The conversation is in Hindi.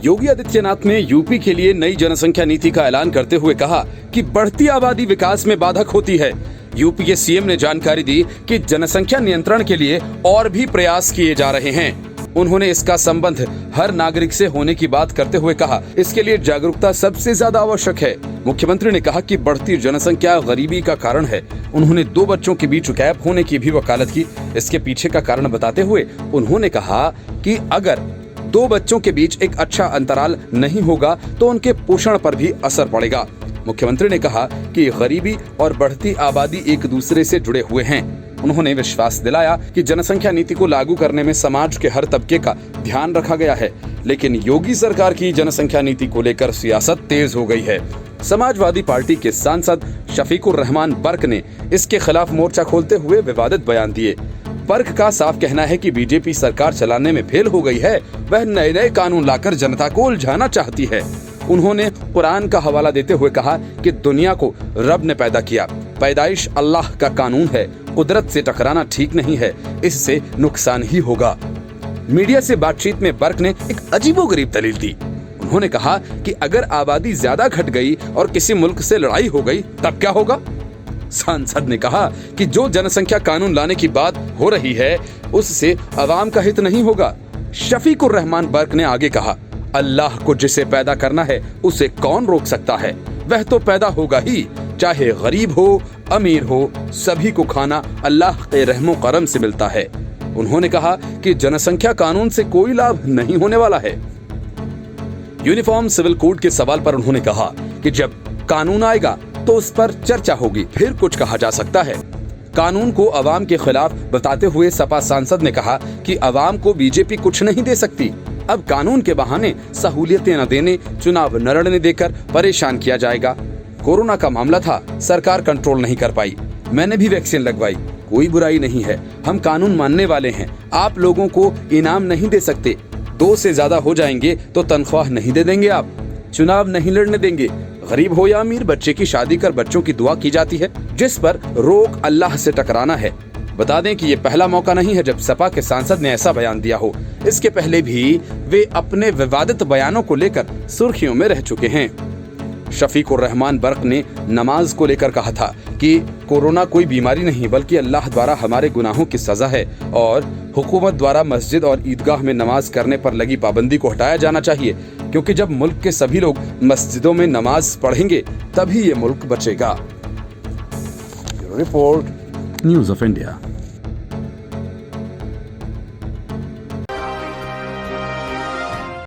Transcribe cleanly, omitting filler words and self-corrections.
योगी आदित्यनाथ ने यूपी के लिए नई जनसंख्या नीति का ऐलान करते हुए कहा कि बढ़ती आबादी विकास में बाधक होती है। यूपी के सीएम ने जानकारी दी कि जनसंख्या नियंत्रण के लिए और भी प्रयास किए जा रहे हैं। उन्होंने इसका संबंध हर नागरिक से होने की बात करते हुए कहा, इसके लिए जागरूकता सबसे ज्यादा आवश्यक है। मुख्यमंत्री ने कहा कि बढ़ती जनसंख्या गरीबी का कारण है। उन्होंने 2 बच्चों के बीच गैप होने की भी वकालत की। इसके पीछे का कारण बताते हुए उन्होंने कहा कि अगर 2 बच्चों के बीच एक अच्छा अंतराल नहीं होगा तो उनके पोषण पर भी असर पड़ेगा। मुख्यमंत्री ने कहा कि गरीबी और बढ़ती आबादी एक दूसरे से जुड़े हुए हैं। उन्होंने विश्वास दिलाया कि जनसंख्या नीति को लागू करने में समाज के हर तबके का ध्यान रखा गया है, लेकिन योगी सरकार की जनसंख्या नीति को लेकर सियासत तेज हो गई है। समाजवादी पार्टी के सांसद शफीकुर रहमान बर्क ने इसके खिलाफ मोर्चा खोलते हुए विवादित बयान दिए। बर्क का साफ कहना है कि बीजेपी सरकार चलाने में फेल हो गई है। वह नए कानून लाकर जनता को उलझाना चाहती है। उन्होंने कुरान का हवाला देते हुए कहा कि दुनिया को रब ने पैदा किया, पैदाइश अल्लाह का कानून है, कुदरत से टकराना ठीक नहीं है, इससे नुकसान ही होगा। मीडिया से बातचीत में बर्क ने एक अजीबोगरीब दलील दी। उन्होंने कहा कि अगर आबादी ज्यादा घट गई और किसी मुल्क से लड़ाई हो गई तब क्या होगा। सांसद ने कहा कि जो जनसंख्या कानून लाने की बात हो रही है उससे अवाम का हित नहीं होगा। शफीकुर रहमान बर्क ने आगे कहा, अल्लाह को जिसे पैदा करना है उसे कौन रोक सकता है, वह तो पैदा होगा ही, चाहे गरीब हो अमीर हो, सभी को खाना अल्लाह के रहमो करम से मिलता है। उन्होंने कहा कि जनसंख्या कानून से कोई लाभ नहीं होने वाला है। यूनिफॉर्म सिविल कोड के सवाल पर उन्होंने कहा कि जब कानून आएगा तो उस पर चर्चा होगी, फिर कुछ कहा जा सकता है। कानून को अवाम के खिलाफ बताते हुए सपा सांसद ने कहा कि अवाम को बीजेपी कुछ नहीं दे सकती। अब कानून के बहाने सहूलियतें न देने, चुनाव न लड़ने देकर परेशान किया जाएगा। कोरोना का मामला था, सरकार कंट्रोल नहीं कर पाई, मैंने भी वैक्सीन लगवाई, कोई बुराई नहीं है। हम कानून मानने वाले हैं। आप लोगों को इनाम नहीं दे सकते। 2 से ज्यादा हो जाएंगे तो तनख्वाह नहीं दे देंगे, आप चुनाव नहीं लड़ने देंगे। गरीब हो या अमीर, बच्चे की शादी कर बच्चों की दुआ की जाती है, जिस पर रोक अल्लाह से टकराना है। बता दें कि ये पहला मौका नहीं है जब सपा के सांसद ने ऐसा बयान दिया हो। इसके पहले भी वे अपने विवादित बयानों को लेकर सुर्खियों में रह चुके हैं। शफीकुर रहमान बर्क ने नमाज को लेकर कहा था कि कोरोना कोई बीमारी नहीं बल्कि अल्लाह द्वारा हमारे गुनाहों की सजा है और हुकूमत द्वारा मस्जिद और ईदगाह में नमाज करने पर लगी पाबंदी को हटाया जाना चाहिए, क्योंकि जब मुल्क के सभी लोग मस्जिदों में नमाज पढ़ेंगे तभी ये मुल्क बचेगा। Report news of India.